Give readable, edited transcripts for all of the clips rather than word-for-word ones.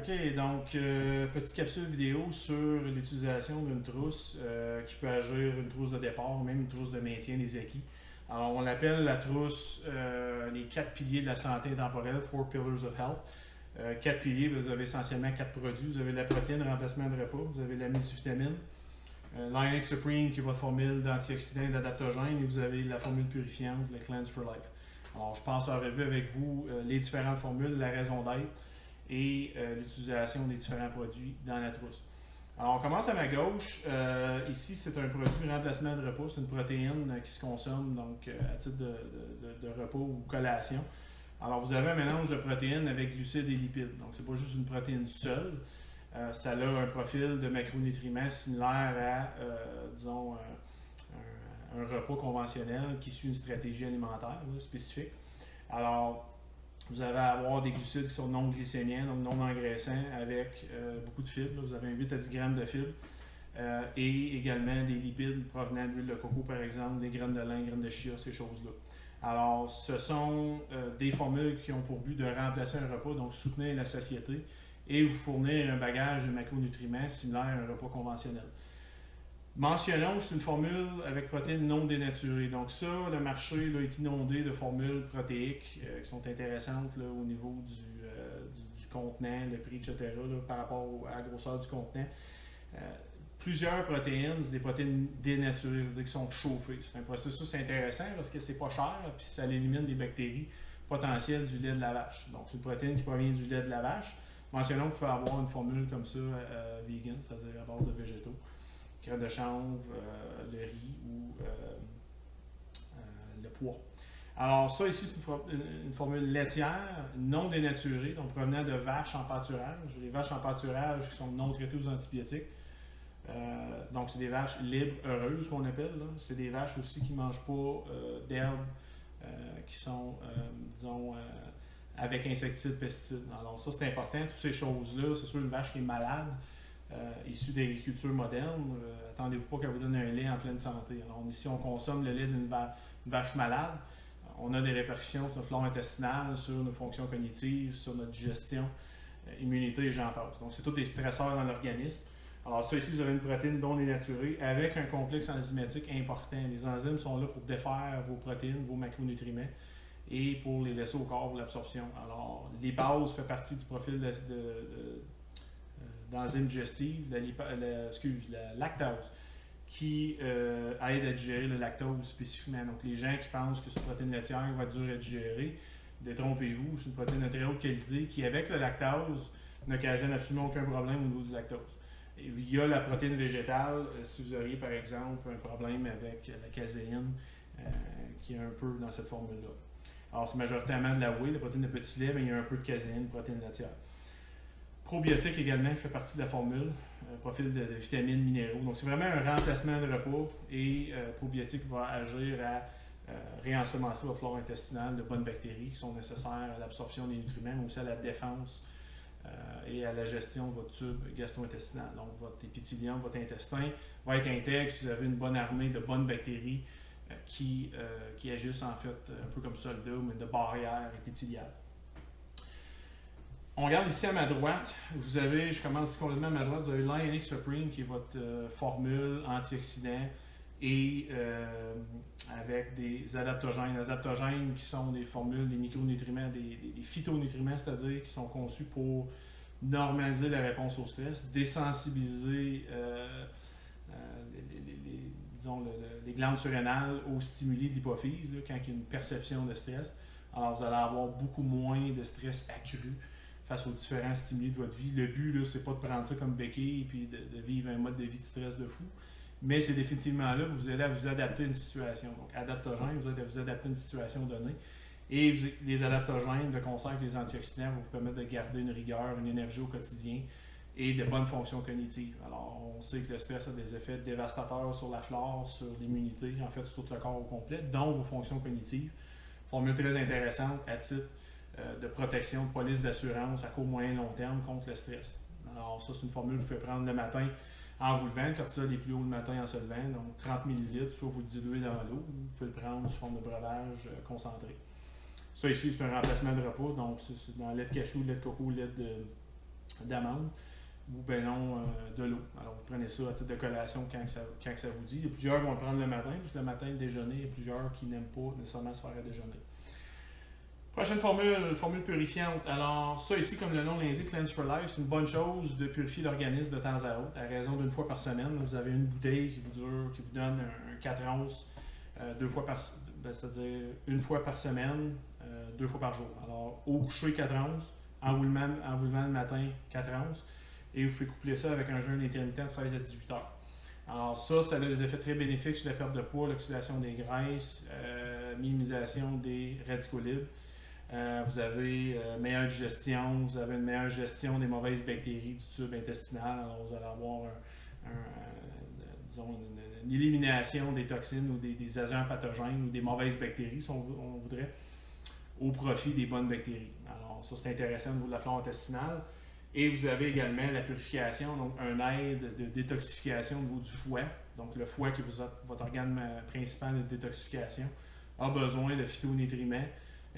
OK, donc petite capsule vidéo sur l'utilisation d'une trousse qui peut agir une trousse de départ ou même une trousse de maintien des acquis. Alors, on l'appelle la trousse les 4 piliers de la santé intemporelle, Four Pillars of Health. 4 piliers, vous avez essentiellement 4 produits. Vous avez la protéine, remplacement de repas, vous avez la multivitamine, l'Ionic Supreme qui est votre formule d'antioxydants et d'adaptogènes, et vous avez la formule purifiante, le Cleanse for Life. Alors, je passe en revue avec vous les différentes formules, la raison d'être et l'utilisation des différents produits dans la trousse. Alors, on commence à ma gauche. Ici, c'est un produit de remplacement de repas. C'est une protéine qui se consomme donc, à titre de repas ou collation. Alors, vous avez un mélange de protéines avec glucides et lipides. Donc, c'est pas juste une protéine seule. Ça a un profil de macronutriments similaire à, disons, un repas conventionnel qui suit une stratégie alimentaire spécifique. Alors, vous allez avoir des glucides qui sont non glycémiens, donc non engraissants, avec beaucoup de fibres. Là, vous avez 8 à 10 grammes de fibres. Et également des lipides provenant d'huile de coco, par exemple, des graines de lin, graines de chia, ces choses-là. Alors, ce sont des formules qui ont pour but de remplacer un repas, donc soutenir la satiété, et vous fournir un bagage de macronutriments similaire à un repas conventionnel. Mentionnons, c'est une formule avec protéines non dénaturées. Donc ça, le marché là, est inondé de formules protéiques qui sont intéressantes là, au niveau du contenant, le prix, etc., là, par rapport à la grosseur du contenant. Plusieurs protéines, c'est des protéines dénaturées, c'est-à-dire qui sont chauffées. C'est un processus intéressant parce que c'est pas cher, puis ça élimine des bactéries potentielles du lait de la vache. Donc c'est une protéine qui provient du lait de la vache. Mentionnons que vous pouvez avoir une formule comme ça, vegan, c'est-à-dire à base de végétaux. Crème de chanvre, le riz ou le pois. Alors ça ici, c'est une formule laitière non dénaturée, donc provenant de vaches en pâturage. Les vaches en pâturage qui sont non traitées aux antibiotiques. Donc c'est des vaches libres, heureuses qu'on appelle. C'est des vaches aussi qui ne mangent pas d'herbes qui sont, disons, avec insecticides, pesticides. Alors ça c'est important, toutes ces choses-là. C'est sûr une vache qui est malade, issue d'agriculture moderne, attendez-vous pas qu'elle vous donne un lait en pleine santé. Alors ici, on consomme le lait d'une vache malade. On a des répercussions sur notre flore intestinale, sur nos fonctions cognitives, sur notre digestion, immunité et j'en passe. Donc, c'est tous des stresseurs dans l'organisme. Alors ça ici, vous avez une protéine non dénaturée avec un complexe enzymatique important. Les enzymes sont là pour défaire vos protéines, vos macronutriments et pour les laisser au corps pour l'absorption. Alors, l'hypase fait partie du profil d'enzymes digestives, la lactase, qui aide à digérer le lactose spécifiquement. Donc, les gens qui pensent que cette protéine laitière va être dure à digérer, détrompez-vous, c'est une protéine de très haute qualité qui, avec le lactose, n'occasionne absolument aucun problème au niveau du lactose. Et il y a la protéine végétale, si vous auriez par exemple un problème avec la caséine, qui est un peu dans cette formule-là. Alors, c'est majoritairement de la whey, la protéine de petit lait, mais il y a un peu de caséine, protéine laitière. Probiotique également qui fait partie de la formule, profil de vitamines, minéraux. Donc c'est vraiment un remplacement de repas et probiotique va agir à réensemencer votre flore intestinale de bonnes bactéries qui sont nécessaires à l'absorption des nutriments, mais aussi à la défense et à la gestion de votre tube gastro-intestinal. Donc votre épithélium, votre intestin va être intègre si vous avez une bonne armée de bonnes bactéries qui agissent en fait un peu comme soldats, mais de barrières épithéliales. On regarde ici à ma droite, vous avez, je commence complètement à ma droite, vous avez l'Ionic Supreme qui est votre formule antioxydant et avec des adaptogènes. Les adaptogènes qui sont des formules, des micronutriments, des phytonutriments, c'est-à-dire qui sont conçus pour normaliser la réponse au stress, désensibiliser disons, les glandes surrénales aux stimuli de l'hypophyse, là, quand il y a une perception de stress. Alors vous allez avoir beaucoup moins de stress accru face aux différents stimuli de votre vie. Le but, c'est pas de prendre ça comme béquille et de vivre un mode de vie de stress de fou, mais c'est définitivement là que vous allez à vous adapter à une situation. Donc, adaptogène, vous allez à vous adapter à une situation donnée. Et les adaptogènes, de concert avec les antioxydants, vont vous permettre de garder une rigueur, une énergie au quotidien et de bonnes fonctions cognitives. Alors, on sait que le stress a des effets dévastateurs sur la flore, sur l'immunité, en fait, sur tout le corps au complet, dont vos fonctions cognitives. Formule très intéressante à titre de protection, de police d'assurance à court, moyen, long terme contre le stress. Alors ça, c'est une formule que vous pouvez prendre le matin en vous levant. Le cortisol est plus haut le matin en se levant, donc 30 ml, soit vous le diluez dans l'eau, vous pouvez le prendre sous forme de breuvage concentré. Ça ici, c'est un remplacement de repas, donc c'est dans lait de cachou, lait de coco, lait d'amandes ou ben non de l'eau. Alors vous prenez ça à titre de collation quand ça vous dit. Il y a plusieurs qui vont le prendre le matin, parce que le matin, le déjeuner, il y a plusieurs qui n'aiment pas nécessairement se faire à déjeuner. Prochaine formule purifiante. Alors, ça ici, comme le nom l'indique, Cleanse for Life, c'est une bonne chose de purifier l'organisme de temps à autre, à raison d'une fois par semaine. Vous avez une bouteille qui vous donne un 4 onces, c'est-à-dire une fois par semaine, 2 fois par jour. Alors, au coucher, 4 onces, en vous levant le matin, 4 onces, et vous pouvez coupler ça avec un jeûne intermittent de 16 à 18 heures. Alors ça a des effets très bénéfiques sur la perte de poids, l'oxydation des graisses, minimisation des radicaux libres. Vous avez meilleure digestion, vous avez une meilleure gestion des mauvaises bactéries du tube intestinal. Alors vous allez avoir disons une élimination des toxines ou des agents pathogènes ou des mauvaises bactéries, si on voudrait, au profit des bonnes bactéries. Alors ça c'est intéressant au niveau de la flore intestinale. Et vous avez également la purification, donc un aide de détoxification au niveau du foie. Donc le foie, qui est votre organe principal de détoxification, a besoin de phytonutriments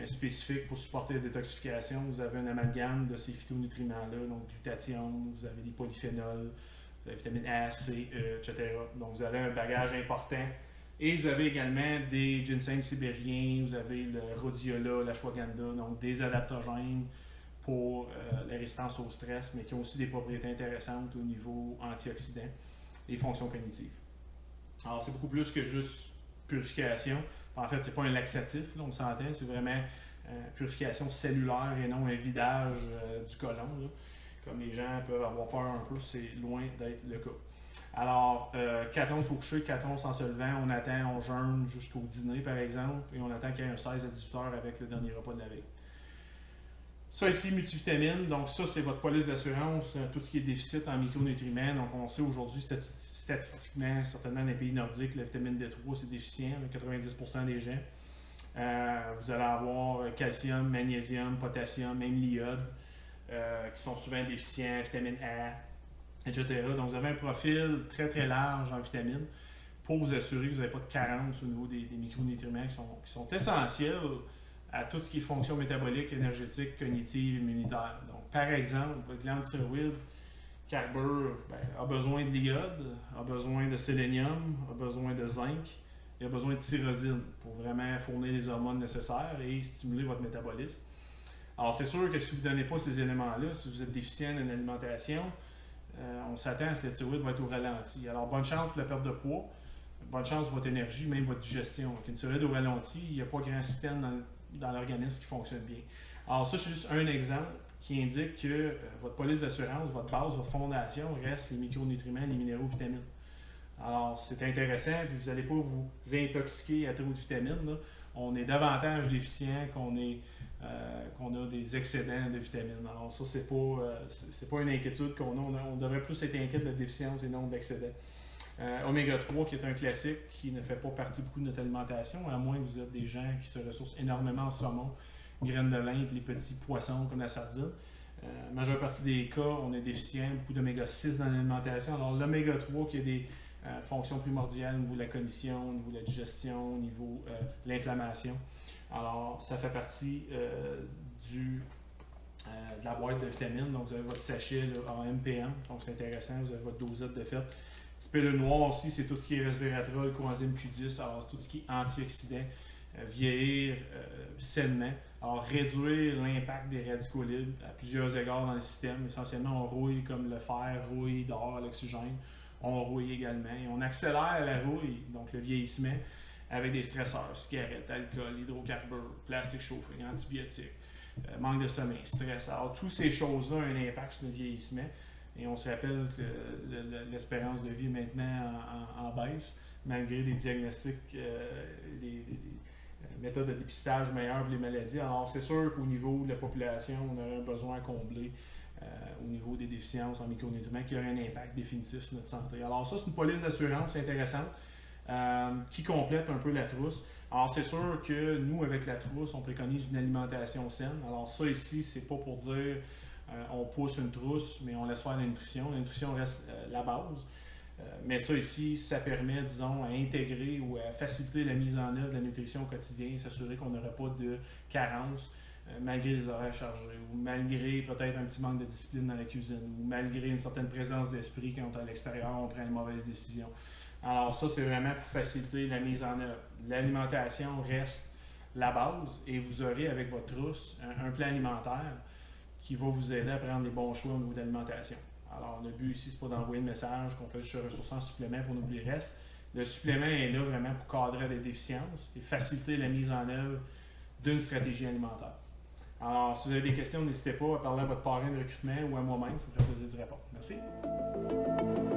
spécifiques pour supporter la détoxification. Vous avez un amalgame de ces phytonutriments-là, donc glutathione, vous avez des polyphénols, vous avez vitamine A, C, E, etc. Donc vous avez un bagage important. Et vous avez également des ginseng sibériens, vous avez le rhodiola, l'ashwagandha, donc des adaptogènes pour la résistance au stress, mais qui ont aussi des propriétés intéressantes au niveau antioxydant et fonctions cognitives. Alors, c'est beaucoup plus que juste purification. En fait, c'est pas un laxatif, là, on s'entend, c'est vraiment purification cellulaire et non un vidage du côlon. Là. Comme les gens peuvent avoir peur un peu, c'est loin d'être le cas. Alors, 4 onces au coucher, 4 onces en se levant, on jeûne jusqu'au dîner par exemple, et on attend qu'il y ait un 16 à 18 heures avec le dernier repas de la veille. Ça ici, multivitamine, donc ça c'est votre police d'assurance, tout ce qui est déficit en micronutriments. Donc on sait aujourd'hui statistiquement, certainement dans les pays nordiques, la vitamine D3 c'est déficient, 90% des gens. Vous allez avoir calcium, magnésium, potassium, même l'iode, qui sont souvent déficients, vitamine A, etc. Donc vous avez un profil très très large en vitamines pour vous assurer que vous n'avez pas de carence au niveau des micronutriments qui sont essentiels à tout ce qui est fonction métabolique, énergétique, cognitive, immunitaire. Donc, par exemple, votre glande thyroïde carbure a besoin de l'iode, a besoin de sélénium, a besoin de zinc et a besoin de tyrosine pour vraiment fournir les hormones nécessaires et stimuler votre métabolisme. Alors, c'est sûr que si vous ne donnez pas ces éléments-là, si vous êtes déficient d'une alimentation, on s'attend à ce que la thyroïde va être au ralenti. Alors, bonne chance pour la perte de poids, bonne chance pour votre énergie, même votre digestion. Avec une thyroïde au ralenti, il n'y a pas grand système dans l'organisme qui fonctionne bien. Alors ça, c'est juste un exemple qui indique que votre police d'assurance, votre base, votre fondation reste les micronutriments, les minéraux, vitamines. Alors c'est intéressant, puis vous n'allez pas vous intoxiquer à trop de vitamines. Là. On est davantage déficient qu'on a des excédents de vitamines. Alors ça, c'est pas une inquiétude qu'on a. On devrait plus être inquiet de la déficience et non de l'excédent. Oméga 3 qui est un classique qui ne fait pas partie beaucoup de notre alimentation, à moins que vous êtes des gens qui se ressourcent énormément en saumon, graines de lin et les petits poissons comme la sardine. La majeure partie des cas, on est déficient, beaucoup d'oméga 6 dans l'alimentation. Alors l'oméga 3 qui a des fonctions primordiales au niveau de la cognition, au niveau de la digestion, au niveau de l'inflammation. Alors ça fait partie de la boîte de vitamines. Donc vous avez votre sachet là, en MPM, donc c'est intéressant, vous avez votre dosette de fer. Petit peu le noir aussi, c'est tout ce qui est resveratrol, coenzyme Q10, alors tout ce qui est antioxydant, vieillir sainement, alors réduire l'impact des radicaux libres à plusieurs égards dans le système. Essentiellement, on rouille comme le fer rouille dehors l'oxygène, on rouille également et on accélère la rouille, donc le vieillissement, avec des stresseurs, cigarettes, alcool, hydrocarbures, plastique chauffé, antibiotiques, manque de sommeil, stress. Alors, toutes ces choses-là ont un impact sur le vieillissement. Et on se rappelle que l'espérance de vie est maintenant en baisse, malgré des diagnostics, des méthodes de dépistage meilleures pour les maladies. Alors, c'est sûr qu'au niveau de la population, on aurait un besoin à combler au niveau des déficiences en micronutriments qui aurait un impact définitif sur notre santé. Alors, ça, c'est une police d'assurance intéressante qui complète un peu la trousse. Alors, c'est sûr que nous, avec la trousse, on préconise une alimentation saine. Alors, ça ici, c'est pas pour dire on pousse une trousse, mais on laisse faire la nutrition. La nutrition reste la base. Mais ça ici, ça permet, disons, à intégrer ou à faciliter la mise en œuvre de la nutrition au quotidien, s'assurer qu'on n'aurait pas de carence malgré les horaires chargés, ou malgré peut-être un petit manque de discipline dans la cuisine, ou malgré une certaine présence d'esprit quand on est à l'extérieur, on prend une mauvaise décision. Alors ça, c'est vraiment pour faciliter la mise en œuvre. L'alimentation reste la base et vous aurez avec votre trousse un plan alimentaire qui va vous aider à prendre les bons choix au niveau de l'alimentation. Alors le but ici, c'est pas d'envoyer le message qu'on fait juste un ressourçant supplément pour nous le reste. Le supplément est là vraiment pour cadrer des déficiences et faciliter la mise en œuvre d'une stratégie alimentaire. Alors, si vous avez des questions, n'hésitez pas à parler à votre parrain de recrutement ou à moi-même, ça me ferait plaisir d'y répondre. Merci.